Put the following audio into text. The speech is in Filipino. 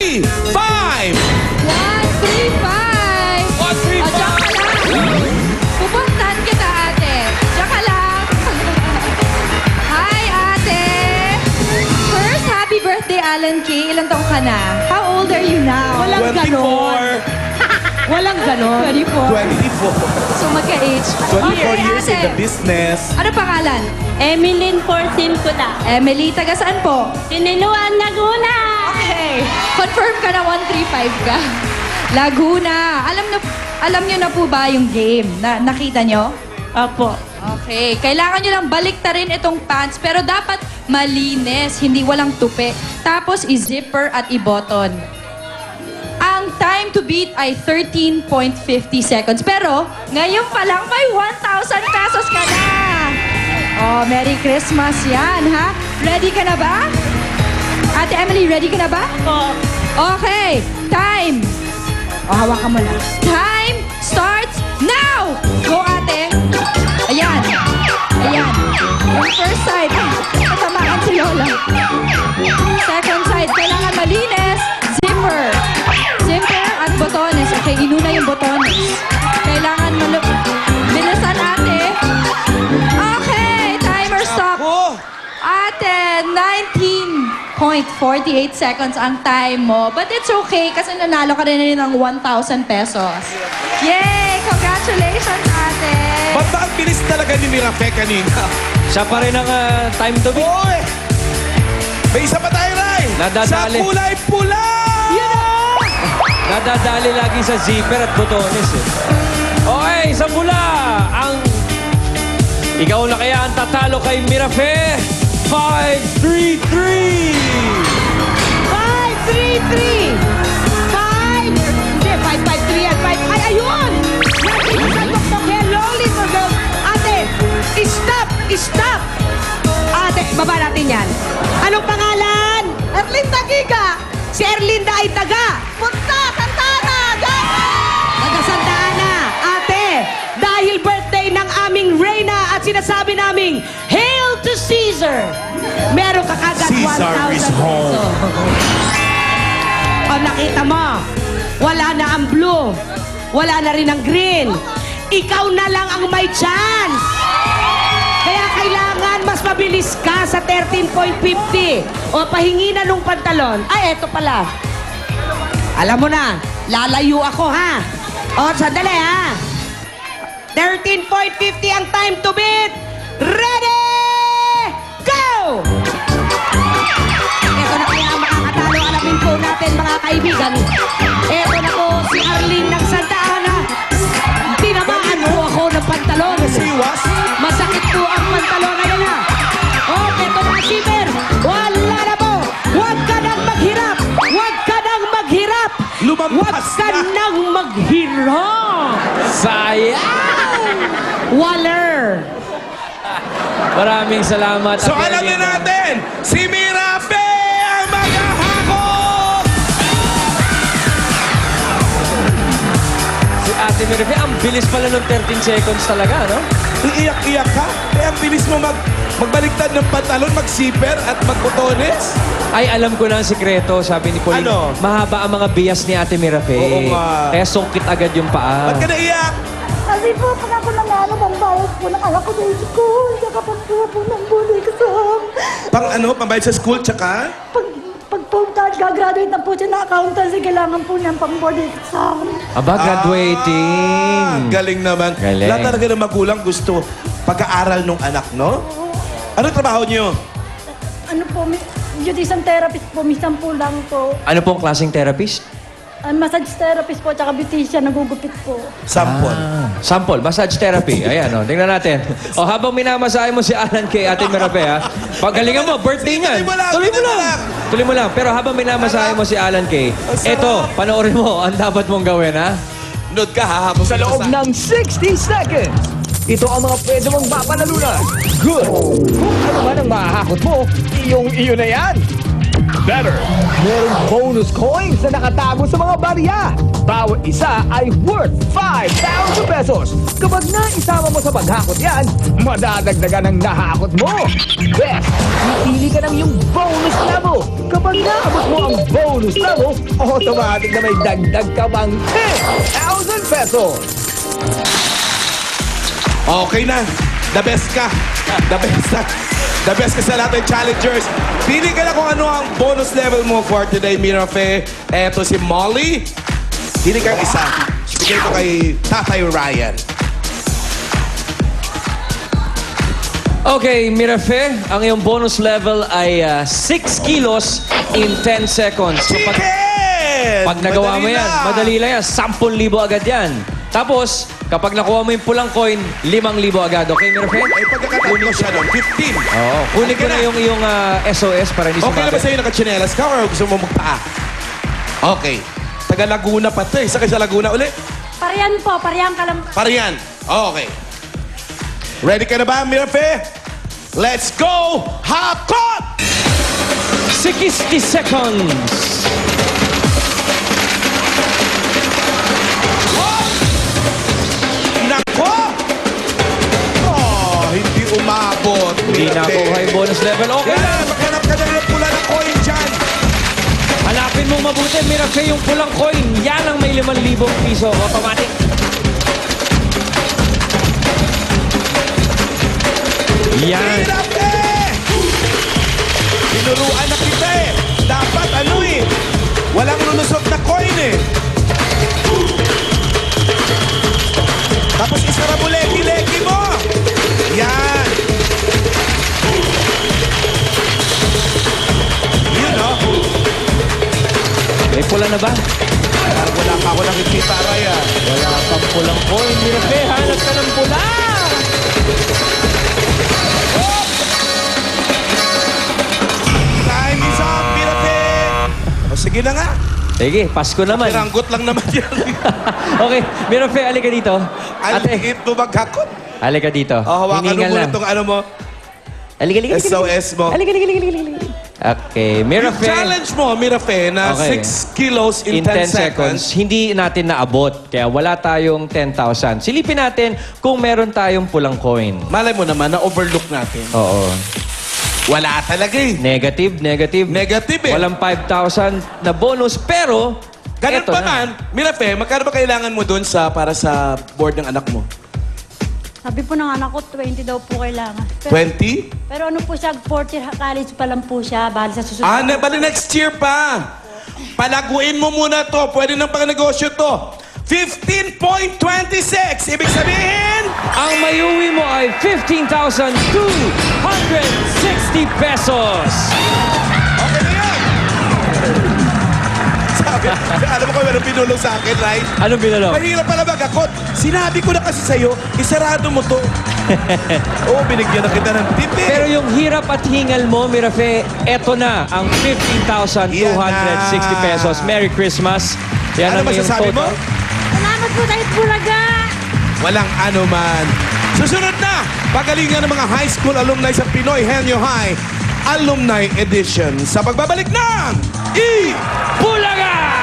135! 135! O, diyan ka lang. Pupuntahan kita, ate. Diyan ka lang. Hi, ate. First, happy birthday, Alan K. Ilang taong ka na? How old are you now? Walang ganon. 24! Walang ganon. 24. 24. So, magka-age. 24 years in ate. the business. Ano pangalan? Emilyn Porcin ko na. Emily, taga saan po? Siniluan, Laguna! Okay. Confirm ka na 135 ka. Laguna. Alam nyo na po ba yung game? Nakita nyo? Opo. Okay. Kailangan nyo lang baliktarin itong pants, pero dapat malinis, hindi walang tupi. Tapos i-zipper at i-button. Ang time to beat ay 13.50 seconds. Pero ngayon pa lang may 1,000 pesos ka na. Oh, Merry Christmas yan, ha? Ready ka na ba? Ate Emily, ready ka na ba? Opo. Okay, time. O, hawakan mo lang. Time starts now! Go, ate. Ayan. Ayan. Yung first side. Tatamaan si Lola. Second side. Kailangan malinis. Zipper. Zipper at botones. Okay, inuna yung botones. Kailangan bilisan, ate. Okay, timer stop. Oh! Ate, 19.48 seconds ang time mo. But it's okay kasi nanalo ka rin ng 1,000 pesos. Yay! Congratulations, ate! Ba't ba ang bilis talaga ni Mirafe kanina? Siya pa rin ang time to beat. Oy! May isa pa tayo, Ray! Nadadali. Sa kulay pula! Nadadali lagi sa zipper at botones eh. Okay, sa mula, ikaw na kaya ang tatalo kay Mirafe. 533! 533! 5! Hindi, 553 yan. 5. Ay, ayun! Nandito sa tuktok. Hello, little girl. Ate, stop! Stop! Ate, baba natin yan. Anong pangalan? Erlinda Giga. Si Erlinda ay taga. Punta, Santana! Taga Santa Ana. Ate, dahil birthday ng aming Reyna at sinasabi naming, Hail to Caesar! Meron ka kagad 1,000 Caesar is home. peso. O, nakita mo, wala na ang blue, wala na rin ang green. Ikaw na lang ang may chance. Kaya kailangan mas mabilis ka sa 13.50. O, pahingi na nung pantalon. Ay, eto pala. Alam mo na, lalayo ako, ha? O, sandali, ha? 13.50 ang time to beat. Ready? Go! Ito na kaya ang makakatalo. Alamin po natin, mga kaibigan. Ito na po si Arlene ng Santa Ana. Tinamaan po ako ng pantalon. Siwas? Masakit po ang pantalon. Ayan na. Oh, ito na, Shimmer. Wala na po. Huwag ka nang maghirap. Huwag ka nang maghirap. Huwag Lumampas ka na. nang maghirap. Sayang! Waller. Maraming salamat. So Ate alamin Erlinda. natin, si Mirafe ang maghahakot! Si Ate Mirafe, ang bilis pala ng 13 seconds talaga, no? Iiyak-iyak ka? Kaya ang bilis mo magbaliktad ng pantalon, mag-zipper at magbotones? Ay, alam ko na ang sikreto, sabi ni Pauline. Ano? Mahaba ang mga bias ni Ate Mirafe. Oo nga. Kaya sungkit agad yung paa. Ba't ka naiyak? Kasi po, pag ako nanalo ng bayad po ng anak ko sa school, tsaka pagkuha po ng bully exam. Pambayad sa school, tsaka? Pag po gagraduate na po siya na accountancy, kailangan po niyang pang board exam. Aba, graduating. Galing naman. Galing. Lahat talaga ng magulang gusto pag-aaral ng anak, no? Ano trabaho niyo? Ano po, beautician therapist po, minsan po lang po. Ano pong klaseng therapist? Massage therapist po, tsaka beautician, nagugupit po. Sampol. Sample, massage therapy. Ayan, o. Tingnan natin. O, habang minamasahe mo si Alan kay Ate Mirafe, ha? Pagalingan mo, birthday niyan. Tuloy mo lang, Tuloy mo tuloy mo lang. lang. Tuloy mo lang. Pero habang minamasahe mo si Alan kay, eto, panoorin mo ang dapat mong gawin, ha? Nood ka, hahabol Sa loob ng 60 seconds, ito ang mga pwede mong mapanalunan. Good! Kung ano man ang mahahakot mo, iyo na yan. better. Merong bonus coins na nakatago sa mga barya. Bawat isa ay worth 5,000 pesos. Kapag naisama mo sa paghakot yan, madadagdagan ang nahakot mo. Best, pipili ka ng yung bonus level. Kapag naabot mo ang bonus level, automatic na may dagdag ka pang 10,000 pesos. Okay na. The best ka. The best ka. The best ka sa lahat ng challengers. Pili ka na kung ano ang bonus level mo for today, Mirafe. Eto si Molly. Pili ka isa. Bigay ko kay Tatay Ryan. Okay, Mirafe, ang iyong bonus level ay 6 kilos in 10 seconds. So, Chicken! pag nagawa mo Madali yan, na. madali lang yan. 10,000 agad yan. Tapos, kapag nakuha mo yung pulang coin, 5,000 agad. Okay, Mirafe? Ay, pagkakataon ko siya nun, 15. Oo. Kunin ko Okay na yung iyong SOS para hindi Okay na ba sumabi. sa'yo nakachinelas ka or gusto mo magpaa? Okay. Taga Laguna pa to eh. Saka sa Laguna uli. Pariyan po, pariyan ka lang. Pariyan. Okay. Ready ka na ba, Mirafe? Let's go! Hakot! 60 seconds. Nako! Oh, hindi umabot. Hindi nakuha yung bonus level. Okay na. Yan, maghanap ka na ng pula na coin dyan. Hanapin mong mabuti, Mirafe, yung pulang coin. Yan ang may 5,000 piso. Automatic. Yan. Mirafe! Tinuruan na kita eh. Dapat ano eh. Walang lulusog na coin eh. Tapos isara mo leki-leki mo. Yan. Yun oh. May pula na ba? Wala pa ako nakikita, Raya. Wala pang pulang coin. Mirafe, hanap ka ng pula. Time is up, Mirafe. O sige na nga. Sige, Pasko naman. Piranggot lang naman yan. Okay, Mirafe, alika dito. Ate, Aligit mo maghakot. alika dito. Oh, hawakan mo Hiningal muna na. itong ano mo. Alika, alika, alika. SOS mo. Alika, alika, alika, alika, alika. Okay, Yung Mirafe. challenge mo, Mirafe, na Okay. 6 kilos in 10 seconds. hindi natin naabot. Kaya wala tayong 10,000. Silipin natin kung meron tayong pulang coin. Malay mo naman, na-overlook natin. Oo. Wala talaga eh. Negative, negative. Negative eh. Walang 5,000 na bonus, pero... Ganun eto pa na. man, Mirafe, magkano ba kailangan mo dun para sa board ng anak mo? Sabi po ng anak ko, 20 daw po kailangan. Pero, 20? pero ano po siya, 40 college pa lang po siya. Bali sa susunod. Bali next year pa. Palaguin mo muna to. Pwede nang pang-negosyo to. 15.26. Ibig sabihin, Ang mayuwi mo ay 15,260 pesos. okay na yan. Sabi, alam mo kung ano pinulong sa akin, right? Anong binalo? Mahirap pala magakot. Sinabi ko na kasi sa'yo, isarado mo to. Oo, binigyan na kita ng tip eh. Pero yung hirap at hingal mo, Mirafe, eto na ang 15,260 pesos. Merry Christmas. Yan Ano ang iyong masasabi mo? total. Salamat po dahil Bulaga! Walang ano man. Susunod na, pagalingan ng mga high school alumni sa Pinoy Henyo High Alumni Edition sa pagbabalik ng Bulaga!